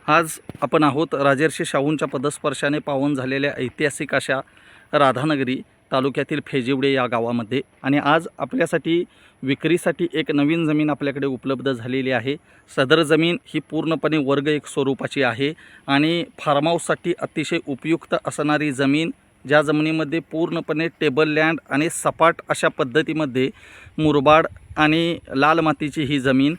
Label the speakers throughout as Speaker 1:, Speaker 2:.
Speaker 1: आज आपण आहोत राजर्षी शाहूंच्या पदस्पर्शाने पावन झालेल्या ऐतिहासिक अशा राधानगरी तालुक्यातील फेजिवडे या गावामध्ये आणि आज आपल्यासाठी विक्रीसाठी एक नवीन जमीन आपल्याकडे उपलब्ध झालेली आहे। सदर जमीन ही पूर्णपणे वर्ग एक स्वरूपाची आहे आणि फार्म हाऊससाठी अतिशय उपयुक्त असणारी जमीन, ज्या जमिनीमध्ये पूर्णपणे टेबल लँड आणि सपाट अशा पद्धतीमध्ये मुरबाड आणि लाल मातीची ही जमीन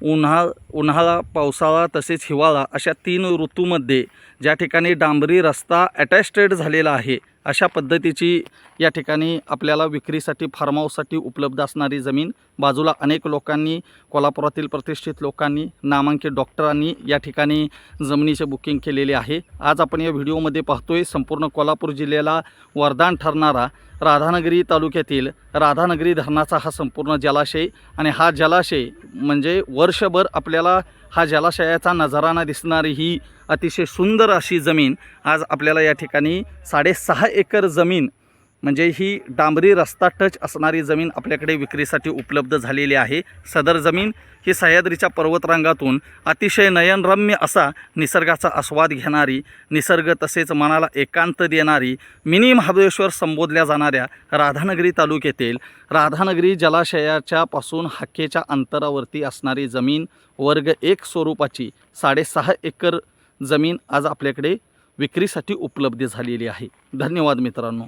Speaker 1: उन्हाळा, पावसाळा तसेच हिवाळा अशा 3 ऋतूमध्ये ज्या ठिकाणी डांबरी रस्ता अटॅच्ड झालेला आहे अशा पद्धतीची या ठिकाणी आपल्याला विक्रीसाठी फार्म हाऊससाठी उपलब्ध असणारी जमीन। बाजूला अनेक लोकांनी, कोल्हापुरातील प्रतिष्ठित लोकांनी, नामांकित डॉक्टरांनी या ठिकाणी जमिनीचे बुकिंग केलेले आहे। आज आपण या व्हिडिओमध्ये पाहतोय संपूर्ण कोल्हापूर जिल्ह्याला वरदान ठरणारा राधानगरी तालुक्यातील राधानगरी धरणाचा हा संपूर्ण जलाशय आणि हा जलाशय म्हणजे वर्षभर आपल्याला हा जलाशयाचा नजारा दिसणारी ही अतिशय सुंदर अशी जमीन आज आपल्याला या ठिकाणी 6.5 एकर जमीन म्हणजे ही डांबरी रस्ता टच असणारी जमीन आपल्याकडे विक्रीसाठी उपलब्ध झालेली आहे। सदर जमीन ही सह्याद्रीच्या पर्वतरांगातून अतिशय नयनरम्य असा निसर्गाचा आस्वाद घेणारी, निसर्ग तसेच मनाला एकांत देणारी, मिनी महाबळेश्वर संबोधल्या जाणाऱ्या राधानगरी तालुक्यातील राधानगरी जलाशयाच्या पासून हाकेच्या अंतरावरती असणारी जमीन, वर्ग एक स्वरूपाची 6.5 एकर जमीन आज आपल्याकडे विक्रीसाठी उपलब्ध झालेली आहे। धन्यवाद मित्रांनो।